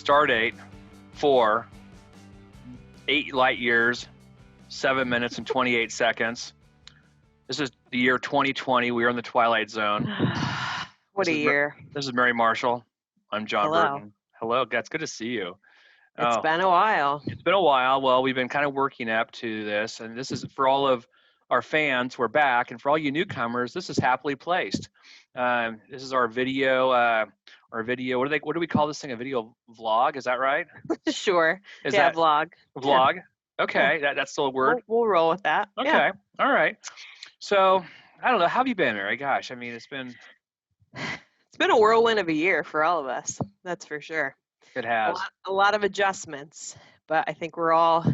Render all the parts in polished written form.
Star date 4, 8 light years, 7 minutes and 28 seconds. This is the year 2020. We are in the Twilight Zone. What a year. This is Mary Marshall. I'm John Hello. Burton. Hello. That's good to see you. It's been a while. It's been a while. Well, we've been kind of working up to this, and this is for all of our fans. We're back, and for all you newcomers, this is Happily Placed. This is our video. What do we call this thing? A video vlog? Is that right? Sure. Is yeah, that vlog. vlog? Yeah. Okay, that's still a word. We'll roll with that. Okay, Yeah. all right. So I don't know. How have you been, Mary? Gosh, I mean, it's been a whirlwind of a year for all of us. That's for sure. It has. A lot of adjustments, but I think we're all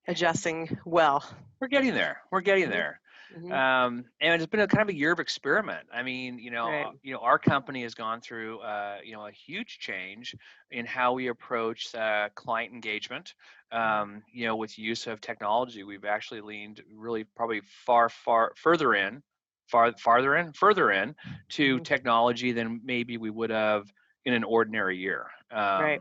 adjusting well. We're getting there. We're getting there. Mhm. And it's been a kind of a year of experiment. I mean, Right. Our company has gone through, a huge change in how we approach client engagement. With use of technology, we've actually leaned really probably further in to Mhm. technology than maybe we would have in an ordinary year. Right.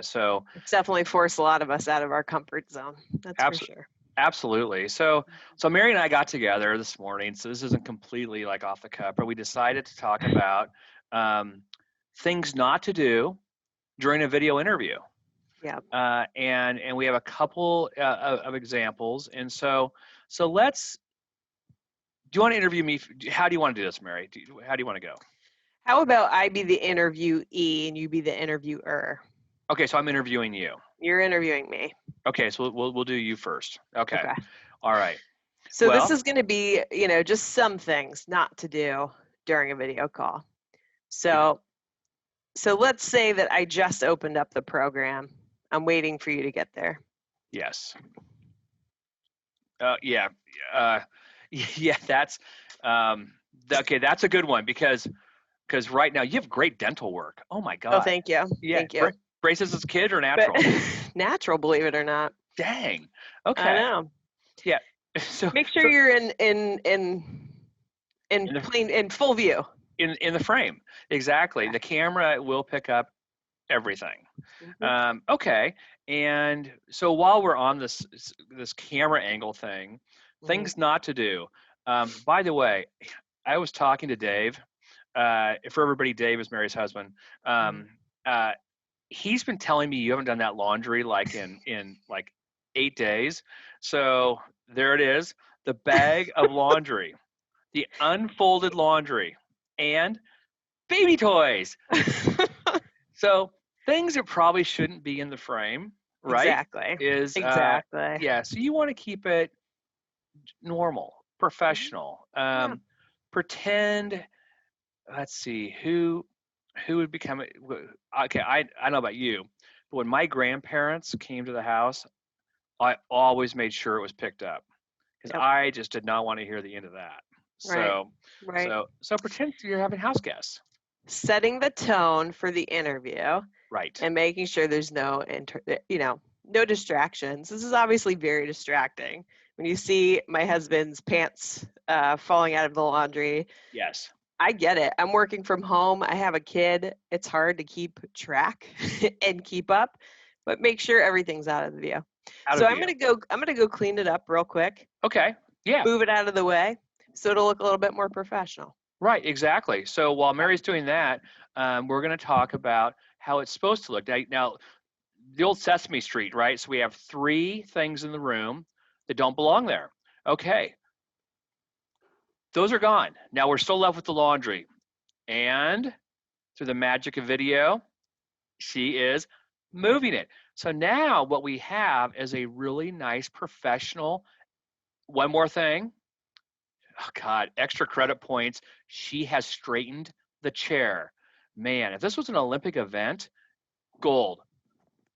So It's definitely forced a lot of us out of our comfort zone. That's for sure. Absolutely. So Mary and I got together this morning. So this isn't completely like off the cuff, but we decided to talk about things not to do during a video interview. Yeah. And we have a couple of examples. And so let's. Do you want to interview me? How do you want to do this, Mary? How do you want to go? How about I be the interviewee and you be the interviewer? Okay, so I'm interviewing you. You're interviewing me. Okay, so we'll do you first. Okay. Okay. All right. So Well, this is going to be, just some things not to do during a video call. So let's say that I just opened up the program. I'm waiting for you to get there. Yes. Yeah. Yeah. That's okay. That's a good one because right now you have great dental work. Oh my God. Oh, thank you. Yeah. Thank you. Braces as a kid or natural? Natural, believe it or not. Dang. Okay. I know. Yeah. So make sure you're in full view. In the frame. Exactly. Yeah. The camera will pick up everything. Mm-hmm. Okay. And so while we're on this camera angle thing, things not to do. By the way, I was talking to Dave. For everybody, Dave is Mary's husband. He's been telling me you haven't done that laundry like in like 8 days. So there it is, the bag of laundry, the unfolded laundry, and baby toys. So things that probably shouldn't be in the frame, right? Exactly. Exactly. Yeah. So you want to keep it normal, professional. Pretend. Let's see who would become. Okay, I know about you, but when my grandparents came to the house, I always made sure it was picked up because I just did not want to hear the end of that. So, right. So pretend you're having house guests. Setting the tone for the interview. Right. And making sure there's no no distractions. This is obviously very distracting. When you see my husband's pants falling out of the laundry. Yes. I get it. I'm working from home. I have a kid. It's hard to keep track and keep up, but make sure everything's out of the view. I'm gonna go clean it up real quick. Okay. Yeah. Move it out of the way so it'll look a little bit more professional. Right. Exactly. So while Mary's doing that, we're going to talk about how it's supposed to look. Now, the old Sesame Street, right? So we have 3 things in the room that don't belong there. Okay. Those are gone. Now we're still left with the laundry. And through the magic of video, she is moving it. So now what we have is a really nice professional. One more thing. Oh God, extra credit points. She has straightened the chair. Man, if this was an Olympic event, gold,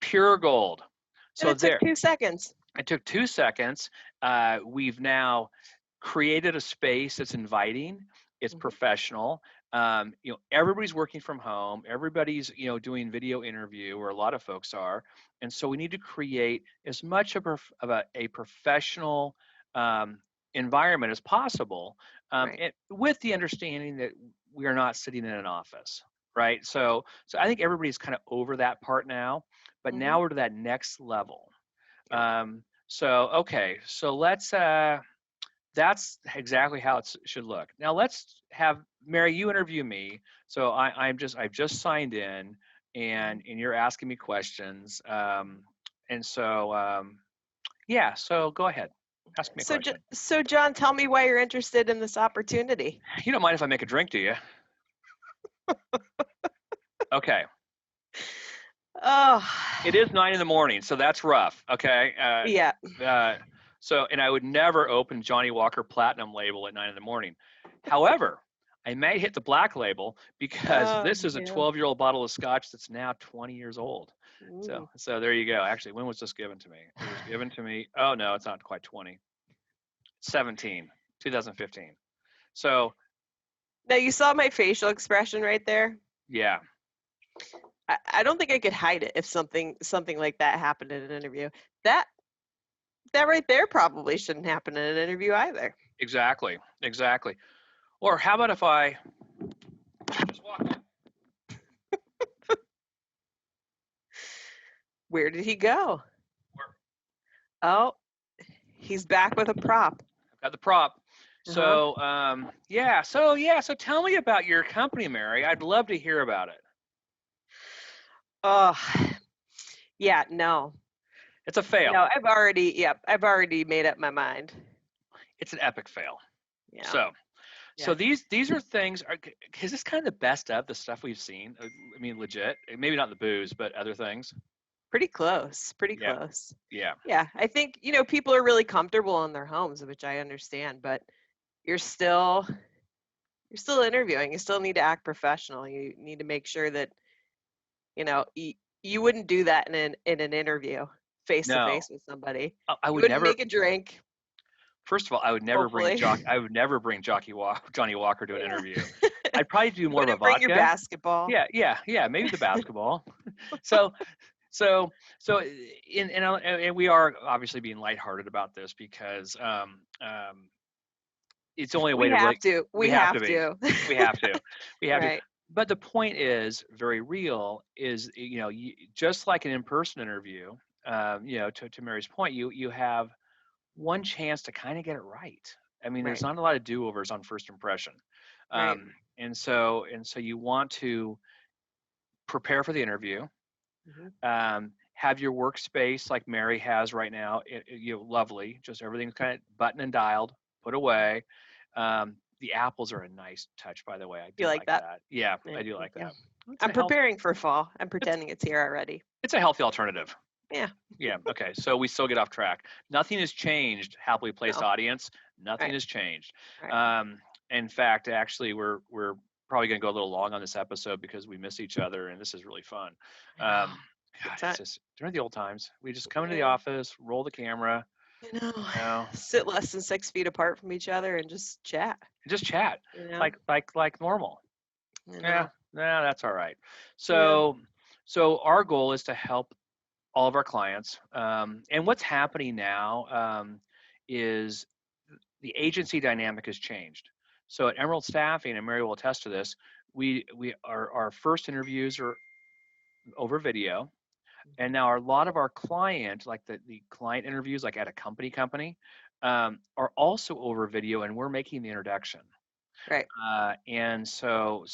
pure gold. So and it took 2 seconds. It took 2 seconds. We've now created a space that's inviting. It's professional. Everybody's working from home. Everybody's, doing video interview, or a lot of folks are. And so we need to create as much of a professional environment as possible, with the understanding that we are not sitting in an office, right? So I think everybody's kind of over that part now, but Mm-hmm. now we're to that next level. Yep. So okay, so let's that's exactly how it should look. Now let's have Mary, you interview me. So I've just signed in, and you're asking me questions. And so yeah, so go ahead, ask me a So, question. so John, tell me why you're interested in this opportunity. You don't mind if I make a drink, do you? Okay. Oh, It is 9 in the morning, so that's rough. Okay. yeah. So, and I would never open Johnny Walker Platinum label at 9 in the morning. However, I may hit the black label because Oh, this is a yeah. 12-year-old bottle of scotch that's now 20 years old. Ooh. So there you go. Actually, when was this given to me? It was given to me. Oh no, it's not quite 20. 17, 2015. So Now you saw my facial expression right there. yeah, I don't think I could hide it if something like that happened in an interview. That that right there probably shouldn't happen in an interview either. exactly, exactly. Or how about if I just walk in? Where did he go? Where- Oh, he's back with a prop. I've got the prop. Uh-huh. So so tell me about your company, Mary. I'd love to hear about it. Oh, yeah, no. It's a fail. No, I've already made up my mind. It's an epic fail. Yeah. So Yeah. these are things. Is this kind of the best of the stuff we've seen? I mean, legit. Maybe not the booze, but other things. Pretty close. Pretty Yeah, close. yeah. Yeah, I think, people are really comfortable in their homes, which I understand, but you're still you're still interviewing. You still need to act professional. You need to make sure that, you wouldn't do that in an interview face to No, face with somebody. I You would wouldn't never. make a drink, First of all, I would never bring hopefully. Johnny Walker to an Yeah. interview. I'd probably do You more of a wouldn't bring your vodka. basketball. Yeah. Maybe the basketball. So so and we are obviously being lighthearted about this because it's only a way We to have really to. we We have to have be to. we have to we have to. Right. But the point is very real. Is just like an in-person interview. To Mary's point, you have one chance to kind of get it right. I mean, there's Right. not a lot of do-overs on first impression, Right. and so you want to prepare for the interview. Mhm. Have your workspace like Mary has right now. Lovely, just everything's kind of buttoned and dialed, put away. The apples are a nice touch, by the way. I You do like like that? that. Yeah, I Right, do thank like you. that. It's I'm a health. preparing for fall. I'm It's pretending it's here already. it's a healthy alternative. Yeah. Yeah. Okay. So we still get off track. Nothing has changed. Happily placed No. audience. Nothing Right. has changed. Right. In fact, actually, we're probably going to go a little long on this episode because we miss each other, and this is really fun. I know. Good God, time. it's just during the old times. We just come into the Yeah. office, roll the camera, I know. you know, Sit less than 6 feet apart from each other and just chat. and just chat You know. like normal. I Yeah. know. Nah, that's all right. Yeah. So our goal is to help all of our clients. And what's happening now is the agency dynamic has changed. So at Emerald Staffing, and Mary will attest to this, our first interviews are over video, and Mhm. now a lot of our client, like the client interviews, like at a company, are also over video, and we're making the introduction. Right. And so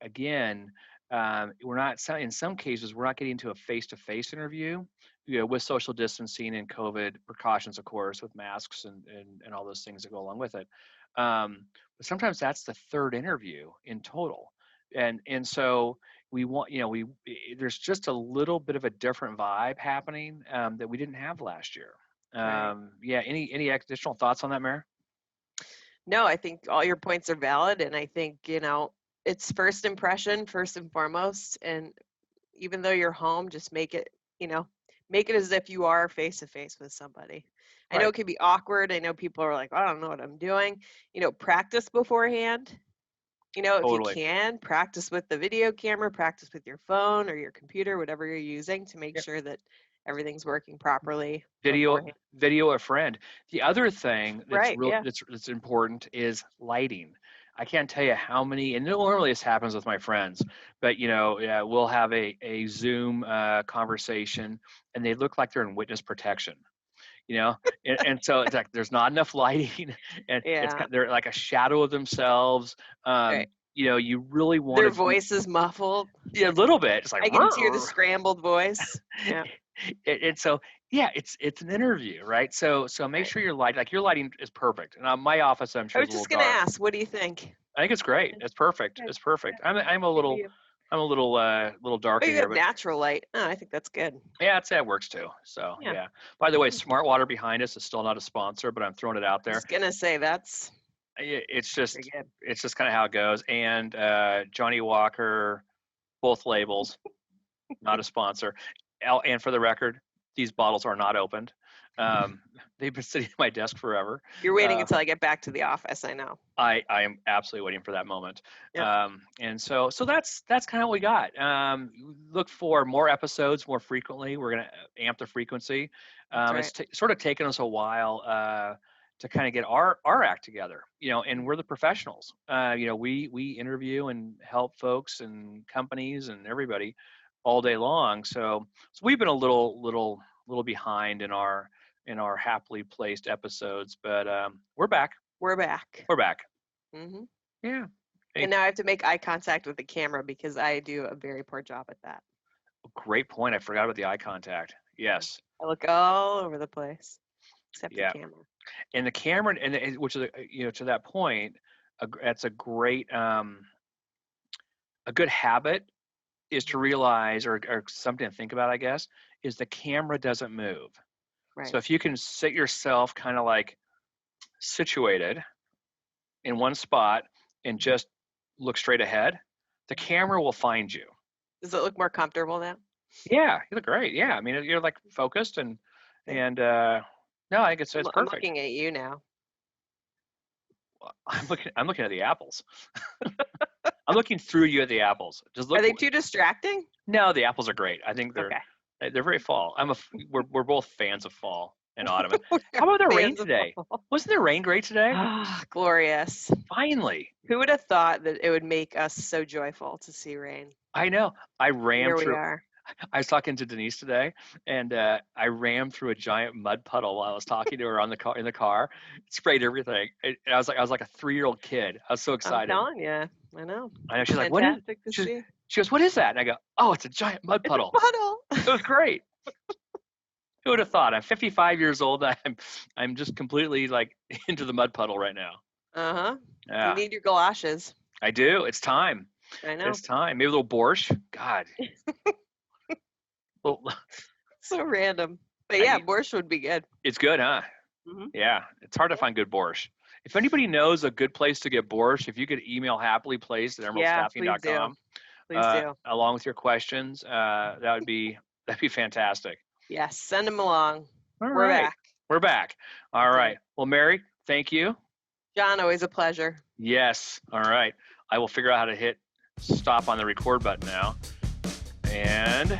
again, we're not in some cases we're not getting to a face-to-face interview, with social distancing and COVID precautions, of course, with masks and all those things that go along with it. But sometimes that's the third interview in total, and so we want there's just a little bit of a different vibe happening that we didn't have last year. Right. Yeah. Any additional thoughts on that, Mayor? No, I think all your points are valid. And I think, it's first impression, first and foremost. And even though you're home, just make it as if you are face to face with somebody. I know Right. it can be awkward. I know people are like, I don't know what I'm doing. Practice beforehand. If you Totally. can, practice with the video camera, practice with your phone or your computer, whatever you're using to make sure that everything's working properly video beforehand. video a friend. The other thing that's Right. real Yeah. that's important is lighting. I can't tell you how many, and normally this happens with my friends, but yeah, we'll have a Zoom conversation, and they look like they're in witness protection. And so it's like there's not enough lighting, and Yeah. they're like a shadow of themselves. Right. You really want Their to be, voice is muffled. yeah, a little bit. It's like, I can hear the scrambled voice. Yeah. and so yeah, it's an interview, right? So make Right. sure your lighting is perfect. And my office, I'm I sure, was is a little just gonna dark. ask, what do you think? I think it's great. Yeah, It's perfect. good, It's perfect. good. I'm a Good for little you. little Oh, dark in you here, have but natural light. Oh, I think that's good. yeah, that works too. So Yeah. yeah. By the way, Smart Water behind us is still not a sponsor, but I'm throwing it out I there. was gonna say that's It's pretty just good. kind of how it goes. And Johnny Walker, both labels, not a sponsor. And for the record, these bottles are not opened. Um, they've been sitting at my desk forever. You're waiting Uh, until I get back to the office. I know. I am absolutely waiting for that moment. Yep. And so that's kind of what we got. Look for more episodes more frequently. We're gonna amp the frequency. That's right. It's sort of taken us a while to kind of get our act together. And we're the professionals. We interview and help folks and companies and everybody all day long. So we've been a little behind in our happily placed episodes, but we're back. We're back. We're back. Hmm. Yeah. Hey, And now I have to make eye contact with the camera because I do a very poor job at that. great point. I forgot about the eye contact. Yes. I look all over the place except the Yeah. camera. And the camera, which is, to that point, that's a great, a good habit is to realize, or something to think about, I guess, is the camera doesn't move. Right. So if you can sit yourself kind of like situated in one spot and just look straight ahead, the camera will find you. Does it look more comfortable now? Yeah, you look great. Yeah, I mean, you're like focused and Yeah. and no, I think it's I'm perfect. looking at you now. I'm looking at the apples. I'm looking through you at the apples. Just look. Are they too distracting? No, the apples are great. I think Okay. they're very fall. We're both fans of fall and autumn. We How are about the rain fans of today? fall. Wasn't there rain great today? Ah, glorious. Finally. Who would have thought that it would make us so joyful to see rain? I know. I ran Here we through. are. I was talking to Denise today, and I ran through a giant mud puddle while I was talking to her in the car. It sprayed everything. And I was like a 3-year-old kid. I was so I'm excited. telling you. I know. I know. She's like, "What is?" Fantastic to see. She goes, "What is that?" And I go, "Oh, it's a giant mud It's puddle." a puddle. It was great. Who would have thought? I'm 55 years old. I'm just completely like into the mud puddle right now. Uh-huh. Yeah, You need your galoshes. I do. It's time. I know. It's time. Maybe a little borscht. God. Well, So random. But yeah, borscht would be good. it's good, huh? Hmm. Yeah. It's hard to find good borscht. If anybody knows a good place to get borscht, if you could email happily.placed@emeraldstaffing.com, Yeah, please do. Please do. along with your questions, that'd be fantastic. Yes, send them along. All We're right. back. We're back. All right. Well, Mary, thank you. John, always a pleasure. Yes. All right. I will figure out how to hit stop on the record button now. And